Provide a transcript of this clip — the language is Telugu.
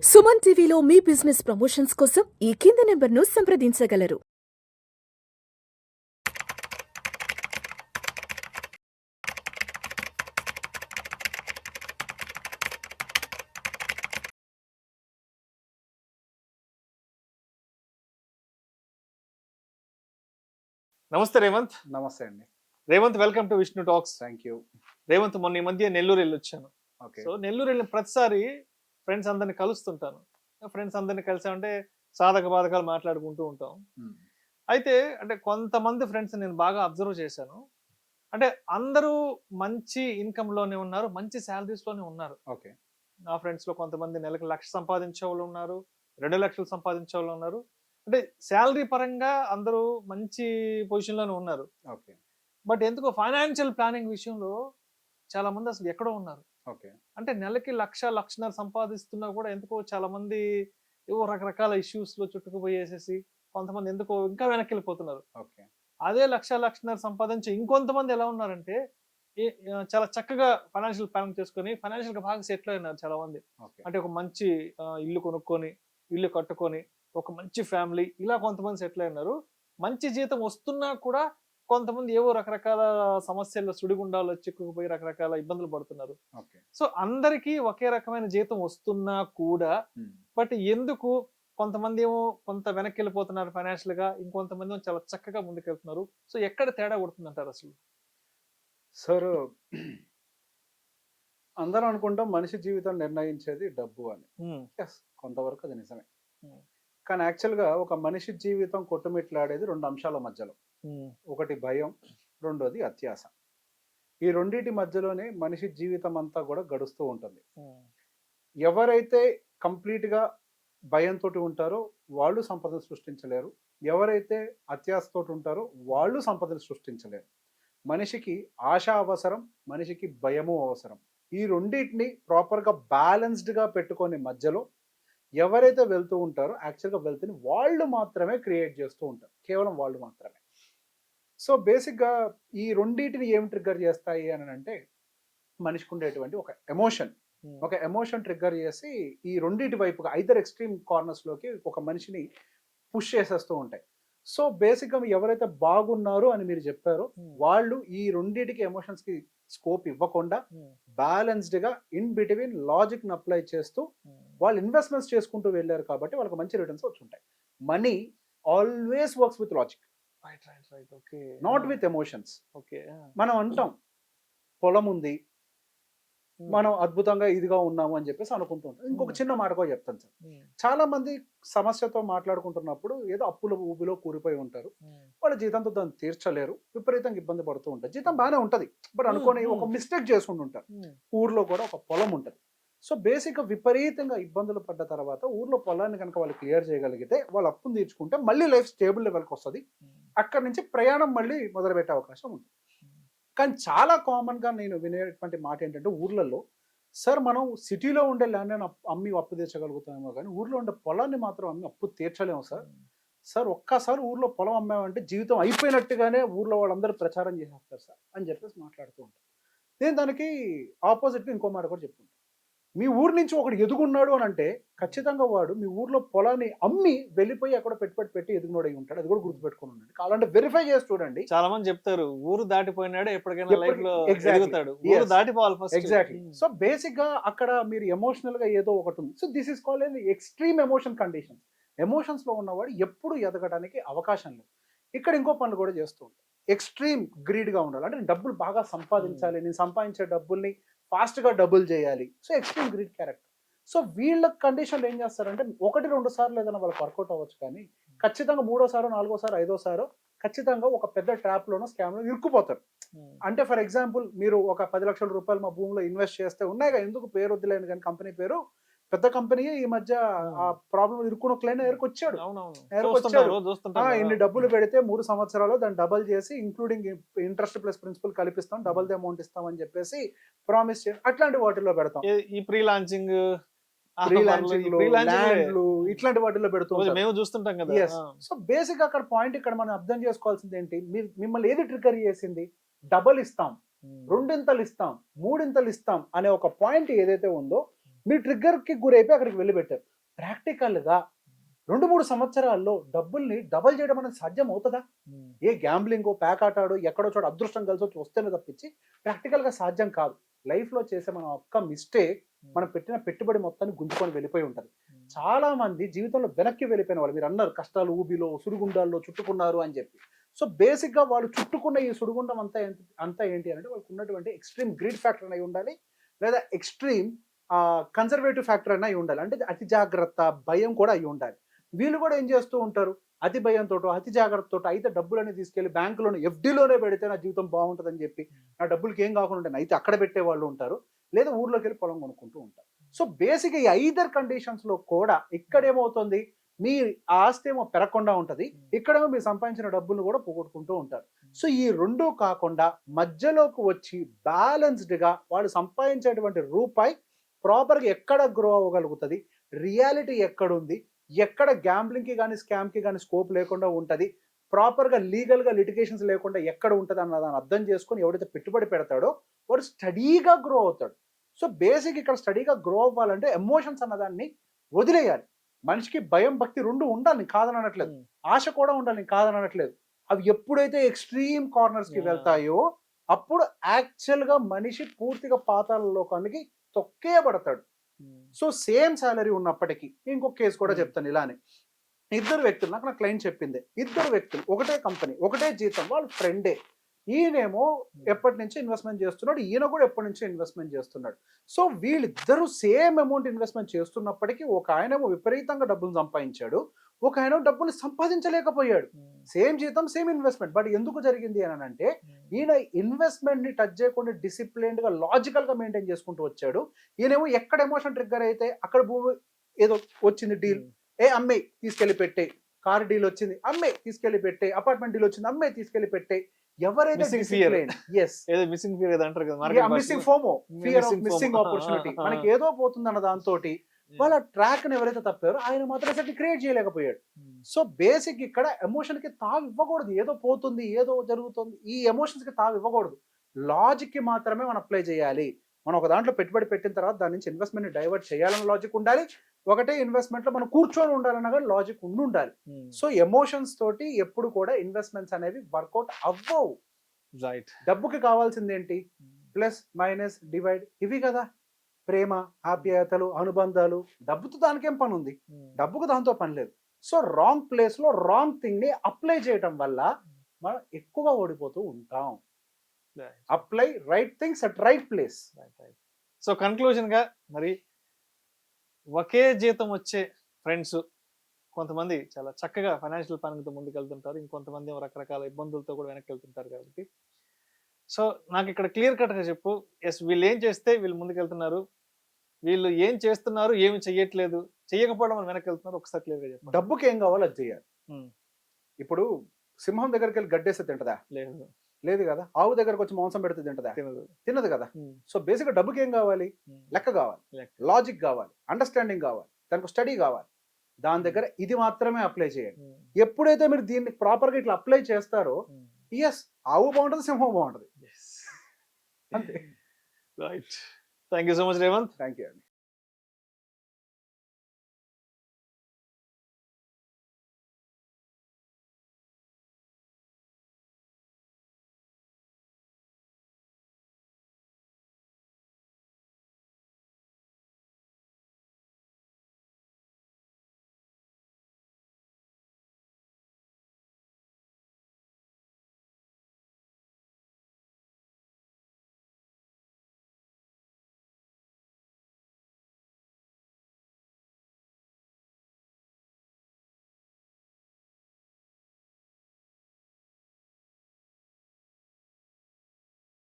సుమన్ టీవీలో మీ బిజినెస్ ప్రమోషన్స్ కోసం ఈ కింది నెంబర్ను సంప్రదించగలరు. నమస్తే రేవంత్. నమస్తే అండి. Revanth, welcome to Vishnu talks. Thank you. Revanth, మొన్న ఈ మధ్య నెల్లూరు వెళ్ళొచ్చాను. ఓకే. సో నెల్లూరు వెళ్ళిన ప్రతిసారి ఫ్రెండ్స్ అందరిని కలుస్తుంటాను. ఫ్రెండ్స్ అందరిని కలిసామంటే సాధక బాధకాలు మాట్లాడుకుంటూ ఉంటాం. అయితే అంటే కొంతమంది ఫ్రెండ్స్ నేను బాగా అబ్జర్వ్ చేశాను. అంటే అందరూ మంచి ఇన్కమ్ లోనే ఉన్నారు, మంచి శాలరీస్ లోనే ఉన్నారు. ఓకే. నా ఫ్రెండ్స్ లో కొంతమంది నెలకు 1,00,000 సంపాదించే వాళ్ళు ఉన్నారు, 2,00,000 సంపాదించే వాళ్ళు ఉన్నారు. అంటే శాలరీ పరంగా అందరూ మంచి పొజిషన్ లోనే ఉన్నారు. ఓకే. బట్ ఎందుకో ఫైనాన్షియల్ ప్లానింగ్ విషయంలో చాలా మంది అసలు ఎక్కడో ఉన్నారు. ఓకే. అంటే నెలకి 1,00,000-1,50,000 సంపాదిస్తున్నా కూడా ఎందుకో చాలా మంది ఏవో రకరకాల ఇష్యూస్ లో చుట్టుకుపోయేసేసి కొంతమంది ఎందుకో ఇంకా వెనక్కి వెళ్ళిపోతున్నారు. ఓకే. అదే 1,00,000-1,50,000 సంపాదించి ఇంకొంతమంది ఎలా ఉన్నారంటే చాలా చక్కగా ఫైనాన్షియల్ ప్లానింగ్ చేసుకొని ఫైనాన్షియల్ గా బాగా సెటిల్ అయినారు చాలా మంది. ఓకే. అంటే ఒక మంచి ఇల్లు కొనుక్కొని, ఇల్లు కట్టుకొని, ఒక మంచి ఫ్యామిలీ, ఇలా కొంతమంది సెటిల్ అయినారు. మంచి జీతం వస్తున్నా కూడా కొంతమంది ఏవో రకరకాల సమస్యల్లో సుడిగుండాల్లో చిక్కుకుపోయి రకరకాల ఇబ్బందులు పడుతున్నారు. ఓకే. సో అందరికీ ఒకే రకమైన జీతం వస్తున్నా కూడా బట్ ఎందుకు కొంతమంది ఏమో కొంత వెనక్కి వెళ్ళిపోతున్నారు ఫైనాన్షియల్ గా, ఇంకొంతమంది ఏమో చాలా చక్కగా ముందుకెళ్తున్నారు. సో ఎక్కడ తేడా కొడుతుందంటారు అసలు? సార్, అందరూ అనుకుంటాం మనిషి జీవితం నిర్ణయించేది డబ్బు అని. ఎస్, కొంతవరకు అది నిజమే. కానీ యాక్చువల్గా ఒక మనిషి జీవితం కొట్టుమిట్లాడేది 2 అంశాల మధ్యలో. ఒకటి భయం, రెండోది అత్యాశ. ఈ రెండింటి మధ్యలోనే మనిషి జీవితం అంతా కూడా గడుస్తూ ఉంటుంది. ఎవరైతే కంప్లీట్గా భయంతో ఉంటారో వాళ్ళు సంపదను సృష్టించలేరు, ఎవరైతే అత్యాశతో ఉంటారో వాళ్ళు సంపదను సృష్టించలేరు. మనిషికి ఆశ అవసరం, మనిషికి భయము అవసరం. ఈ రెండింటిని ప్రాపర్గా బ్యాలెన్స్డ్గా పెట్టుకొని మధ్యలో ఎవరైతే వెళ్తూ ఉంటారో యాక్చువల్గా వెల్త్ని వాళ్ళు మాత్రమే క్రియేట్ చేస్తూ ఉంటారు, కేవలం వాళ్ళు మాత్రమే. సో బేసిక్గా ఈ రెండింటిని ఏం ట్రిగ్గర్ చేస్తాయి అని అంటే మనిషికి ఉండేటువంటి ఒక ఎమోషన్ ట్రిగ్గర్ చేసి ఈ రెండింటి వైపుగా ఐదర్ ఎక్స్ట్రీమ్ కార్నర్స్లోకి ఒక మనిషిని పుష్ చేసేస్తూ ఉంటాయి. సో బేసిక్గా ఎవరైతే బాగున్నారు అని మీరు చెప్పారో వాళ్ళు ఈ రెండింటికి ఎమోషన్స్కి స్కోప్ ఇవ్వకుండా బ్యాలెన్స్డ్గా ఇన్ బిట్వీన్ లాజిక్ని అప్లై చేస్తూ వాళ్ళు ఇన్వెస్ట్మెంట్స్ చేసుకుంటూ వెళ్ళారు కాబట్టి వాళ్ళకి మంచి రిటర్న్స్ వచ్చి ఉంటాయి. Money always works with logic, not with emotions. మనం అంటాం పొలం ఉంది, మనం అద్భుతంగా ఇదిగా ఉన్నాము అని చెప్పేసి అనుకుంటూ ఉంటాం. ఇంకొక చిన్న మాట కూడా చెప్తాను సార్. చాలా మంది సమస్యతో మాట్లాడుకుంటున్నప్పుడు ఏదో అప్పుల ఊబిలో కూరిపోయి ఉంటారు, వాళ్ళ జీతంతో దాన్ని తీర్చలేరు, విపరీతంగా ఇబ్బంది పడుతూ ఉంటారు. జీతం బాగానే ఉంటది బట్ అనుకోని ఒక మిస్టేక్ చేసుకుంటుంటారు. ఊర్లో కూడా ఒక పొలం ఉంటుంది. సో బేసిక్గా విపరీతంగా ఇబ్బందులు పడ్డ తర్వాత ఊర్లో పొలాన్ని కనుక వాళ్ళు క్లియర్ చేయగలిగితే వాళ్ళు అప్పును తీర్చుకుంటే మళ్ళీ లైఫ్ స్టేబుల్ లెవెల్కి వస్తుంది. అక్కడి నుంచి ప్రయాణం మళ్ళీ మొదలుపెట్టే అవకాశం ఉంటుంది. కానీ చాలా కామన్గా నేను వినేటువంటి మాట ఏంటంటే ఊర్లలో, సార్ మనం సిటీలో ఉండే ల్యాండ్ అమ్మి అప్పు తీర్చగలుగుతామేమో కానీ ఊర్లో ఉండే పొలాన్ని మాత్రం అమ్మి అప్పు తీర్చలేము సార్. సార్ ఒక్కసారి ఊర్లో పొలం అమ్మామంటే జీవితం అయిపోయినట్టుగానే ఊర్లో వాళ్ళందరూ ప్రచారం చేసేస్తారు సార్ అని చెప్పేసి మాట్లాడుతూ ఉంటారు. నేను దానికి ఆపోజిట్గా ఇంకో మాట కూడా చెప్పుకుంటాను. మీ ఊరు నుంచి ఒకడు ఎదుగున్నాడు అని అంటే ఖచ్చితంగా వాడు మీ ఊర్లో పొలాన్ని అమ్మి వెళ్ళిపోయి అక్కడ పెట్టి ఎదుగునోడు అయి ఉంటాడు. అది కూడా గుర్తుపెట్టుకుని ఉండండి. కావాలంటే వెరిఫై చేసి చూడండి. చాలా మంది చెప్తారు ఊరు దాటిపోయినాడు ఎప్పటికైనా లైఫ్ లో ఎదుగుతాడు, ఊరు దాటిపోవాలి ఫస్ట్. ఎగ్జాక్ట్లీ. సో బేసిక్ గా అక్కడ మీరు ఎమోషనల్ గా ఏదో ఒకటి ఉంది. So this is called extreme emotion condition. Emotions లో ఉన్నవాడు ఎప్పుడు ఎదగడానికి అవకాశం లేదు. ఇక్కడ ఇంకో పనులు కూడా చేస్తూ ఉంటాడు. ఎక్స్ట్రీమ్ గ్రీడ్ గా ఉండాలి, అంటే డబ్బులు బాగా సంపాదించాలి, నేను సంపాదించే డబ్బుల్ని ఫాస్ట్గా డబుల్ చేయాలి. So extreme greed character. So వీళ్ళ కండిషన్లు ఏం చేస్తారంటే 1-2 సార్లు ఏదైనా వాళ్ళకి వర్కౌట్ అవ్వచ్చు, కానీ ఖచ్చితంగా 3వ సారో 4వ సారో 5వ సారో ఖచ్చితంగా ఒక పెద్ద ట్రాప్లోనో స్కామ్లో ఇరుక్కుపోతారు. అంటే ఫర్ ఎగ్జాంపుల్ మీరు ఒక 10 లక్షల రూపాయలు మా భూమిలో ఇన్వెస్ట్ చేస్తే ఉన్నాయిగా, ఎందుకు పేరు వద్దులేను కానీ కంపెనీ పేరు పెద్ద కంపెనీ ఈ మధ్య ఆ ప్రాబ్లం ఇరుక్కున్న క్లైంట్ ఎరుకొచ్చాడు. ఇన్ని డబ్బులు పెడితే 3 సంవత్సరాలు దాన్ని డబల్ చేసి ఇంక్లూడింగ్ ఇంట్రెస్ట్ ప్లస్ ప్రిన్సిపల్ కలిపిస్తాం, డబల్ ది అమౌంట్ ఇస్తాం అని చెప్పేసి ప్రామిస్ చేసి అట్లాంటి వాటిల్లో పెడతాం. ఈ ప్రీ లాంచింగ్ ఇట్లాంటి వాటిల్లో పెడుతుంది మేము చూస్తుంటాం కదా. సో బేసిక్ అక్కడ పాయింట్ ఇక్కడ మనం అర్థం చేసుకోవాల్సింది ఏంటి, మిమ్మల్ని ఏది ట్రిగర్ చేసింది? డబల్ ఇస్తాం, 2 ఇస్తాం, 3 ఇస్తాం అనే ఒక పాయింట్ ఏదైతే ఉందో మీ ట్రిగ్గర్ కి గురైపోయి అక్కడికి వెళ్ళి పెట్టారు. ప్రాక్టికల్గా 2-3 సంవత్సరాల్లో డబ్బుల్ని డబల్ చేయడం అనేది సాధ్యం అవుతుందా? ఏ గ్యాంబ్లింగో, ప్యాకాటాడో, ఎక్కడో చోట అదృష్టం కలిసి వచ్చి వస్తేనే తప్పించి ప్రాక్టికల్గా సాధ్యం కాదు. లైఫ్లో చేసే మన ఒక్క మిస్టేక్ మనం పెట్టిన పెట్టుబడి మొత్తాన్ని గుంజుకొని వెళ్ళిపోయి ఉంటుంది. చాలా మంది జీవితంలో వెనక్కి వెళ్ళిపోయిన వాళ్ళు, మీరు అన్నారు కష్టాలు ఊబిలో సుడిగుండాల్లో చుట్టుకున్నారు అని చెప్పి. సో బేసిక్గా వాళ్ళు చుట్టుకున్న ఈ సుడిగుండం అంతా ఏంటి అంటే వాళ్ళకు ఉన్నటువంటి ఎక్స్ట్రీమ్ గ్రీడ్ ఫ్యాక్టర్ అయి ఉండాలి, లేదా ఎక్స్ట్రీమ్ కన్సర్వేటివ్ ఫ్యాక్టర్ అయి ఉండాలి. అంటే అతి జాగ్రత్త, భయం కూడా అయి ఉండాలి. వీళ్ళు కూడా ఏం చేస్తూ ఉంటారు, అతి భయంతో, అతి జాగ్రత్తతో అయితే డబ్బులని తీసుకెళ్లి బ్యాంకులోనే, ఎఫ్డీలోనే పెడితే నా జీవితం బాగుంటుందని చెప్పి నా డబ్బులకి ఏం కాకుండా ఉంటాయి అయితే అక్కడ పెట్టే వాళ్ళు ఉంటారు, లేదా ఊర్లోకి వెళ్ళి పొలం కొనుక్కుంటూ ఉంటారు. సో బేసిక్గా ఈ ఐదర్ కండిషన్స్లో కూడా ఇక్కడ ఏమవుతుంది, మీ ఆస్తి ఏమో పెరగకుండా ఉంటుంది, ఇక్కడేమో మీరు సంపాదించిన డబ్బులు కూడా పోగొట్టుకుంటూ ఉంటారు. సో ఈ రెండూ కాకుండా మధ్యలోకి వచ్చి బ్యాలెన్స్డ్గా వాళ్ళు సంపాదించేటువంటి రూపాయి ప్రాపర్గా ఎక్కడ గ్రో అవ్వగలుగుతుంది, రియాలిటీ ఎక్కడుంది, ఎక్కడ గ్యాంబ్లింగ్కి కానీ స్కామ్కి కానీ స్కోప్ లేకుండా ఉంటుంది, ప్రాపర్గా లీగల్గా లిటిగేషన్స్ లేకుండా ఎక్కడ ఉంటుంది అన్న దాన్ని అర్థం చేసుకొని ఎవడైతే పెట్టుబడి పెడతాడో వాడు స్టడీగా గ్రో అవుతాడు. సో బేసిక్ ఇక్కడ స్టడీగా గ్రో అవ్వాలంటే ఎమోషన్స్ అన్నదాన్ని వదిలేయాలి. మనిషికి భయం, భక్తి రెండు ఉండాలి, నేను కాదని అనట్లేదు. ఆశ కూడా ఉండాలి, నేను కాదని అనట్లేదు. అవి ఎప్పుడైతే ఎక్స్ట్రీమ్ కార్నర్స్కి వెళ్తాయో అప్పుడు యాక్చువల్గా మనిషి పూర్తిగా పాతాళ లోకానికి తొక్కేయబడతాడు. సో సేమ్ శాలరీ ఉన్నప్పటికీ, ఇంకొక కేసు కూడా చెప్తాను ఇలానే. ఇద్దరు వ్యక్తులు, నాకు నా క్లయింట్ చెప్పింది, ఇద్దరు వ్యక్తులు ఒకటే కంపెనీ, ఒకటే జీతం, వాళ్ళు ఫ్రెండే. ఈయనేమో ఎప్పటి నుంచి ఇన్వెస్ట్మెంట్ చేస్తున్నాడు, ఈయన కూడా ఎప్పటి నుంచో ఇన్వెస్ట్మెంట్ చేస్తున్నాడు. సో వీళ్ళిద్దరూ సేమ్ అమౌంట్ ఇన్వెస్ట్మెంట్ చేస్తున్నప్పటికీ ఒక ఆయనేమో విపరీతంగా డబ్బులు సంపాదించాడు, ఒక ఆయన డబ్బులు సంపాదించలేకపోయాడు. సేమ్ జీతం, సేమ్ ఇన్వెస్ట్మెంట్. బట్ ఎందుకు జరిగింది అని అంటే ఈయన ఇన్వెస్ట్మెంట్ ని టచ్ చేయకుండా డిసిప్లిన్డ్ గా, లాజికల్ గా మెయింటైన్ చేసుకుంటూ వచ్చాడు. ఈయనేమో ఎక్కడ ఎమోషన్ ట్రిగ్గర్ అయితే అక్కడ భూమి ఏదో వచ్చింది డీల్, అమ్మే తీసుకెళ్లి పెట్టే, కార్ డీల్ వచ్చింది, అమ్మే తీసుకెళ్లి పెట్టే, అపార్ట్మెంట్ డీల్ వచ్చింది, అమ్మే తీసుకెళ్లి పెట్టే. ఎవరైతే మిస్సింగ్ ఆపర్చునిటీ, మనకి ఏదో పోతుంది అన్న దాంతో వాళ్ళ ట్రాక్ ని ఎవరైతే తప్పారో ఆయన మాత్రం అసలు క్రియేట్ చేయలేకపోయాడు. సో బేసిక్ ఇక్కడ ఎమోషన్ కి తావు ఇవ్వకూడదు. ఏదో పోతుంది, ఏదో జరుగుతుంది, ఈ ఎమోషన్స్ కి తావు ఇవ్వకూడదు. లాజిక్ కి మాత్రమే మనం అప్లై చేయాలి. మనం ఒక దాంట్లో పెట్టుబడి పెట్టిన తర్వాత దాని నుంచి ఇన్వెస్ట్మెంట్ ని డైవర్ట్ చేయాలన్న లాజిక్ ఉండాలి. ఒకటే ఇన్వెస్ట్మెంట్ లో మనం కూర్చొని ఉండాలన్న కూడా లాజిక్ ఉండాలి. సో ఎమోషన్స్ తోటి ఎప్పుడు కూడా ఇన్వెస్ట్మెంట్స్ అనేవి వర్కౌట్ అవ్వవు. రైట్. డబ్బుకి కావాల్సింది ఏంటి, ప్లస్ మైనస్ డివైడ్, ఇవి కదా. ప్రేమ, ఆప్యాయతలు, అనుబంధాలు, డబ్బుతో దానికేం పని ఉంది, డబ్బుకు దాంతో పని లేదు. సో రాంగ్ ప్లేస్ లో రాంగ్ థింగ్ ని అప్లై చేయటం వల్ల మనం ఎక్కువగా ఓడిపోతూ ఉంటాం. Apply right things at right place. So conclusion గా, మరి ఒకే జీతం వచ్చే ఫ్రెండ్స్ కొంతమంది చాలా చక్కగా ఫైనాన్షియల్ ప్లానింగ్తో ముందుకు వెళ్తుంటారు, ఇంకొంతమంది రకరకాల ఇబ్బందులతో కూడా వెనక్కి వెళ్తుంటారు. కాబట్టి సో నాకు ఇక్కడ క్లియర్ కట్గా చెప్పు, ఎస్ వీళ్ళు ఏం చేస్తే వీళ్ళు ముందుకు వెళ్తున్నారు, వీళ్ళు ఏం చేస్తున్నారు, ఏమి చెయ్యట్లేదు, చెయ్యకపోవడం వాళ్ళు వెనక్కి వెళ్తున్నారు, ఒకసారి క్లియర్గా చెప్పు. డబ్బుకి ఏం కావాలో అది చేయాలి. ఇప్పుడు సింహం దగ్గరికి వెళ్ళి గడ్డేస్తే తింటదా? లేదు కదా. ఆవు దగ్గరకు వచ్చి మాంసం పెడితే తింటదా? తినదు కదా. సో బేసిక్గా డబ్బుకి ఏం కావాలి, లెక్క కావాలి, లాజిక్ కావాలి, అండర్స్టాండింగ్ కావాలి, దానికి స్టడీ కావాలి. దాని దగ్గర ఇది మాత్రమే అప్లై చేయండి. ఎప్పుడైతే మీరు దీన్ని ప్రాపర్గా ఇట్లా అప్లై చేస్తారో, ఎస్ ఆవు బాగుంటుంది, సింహం బాగుంటుంది. అంతే. Right. Thank you so much Revanth. Thank you అండి.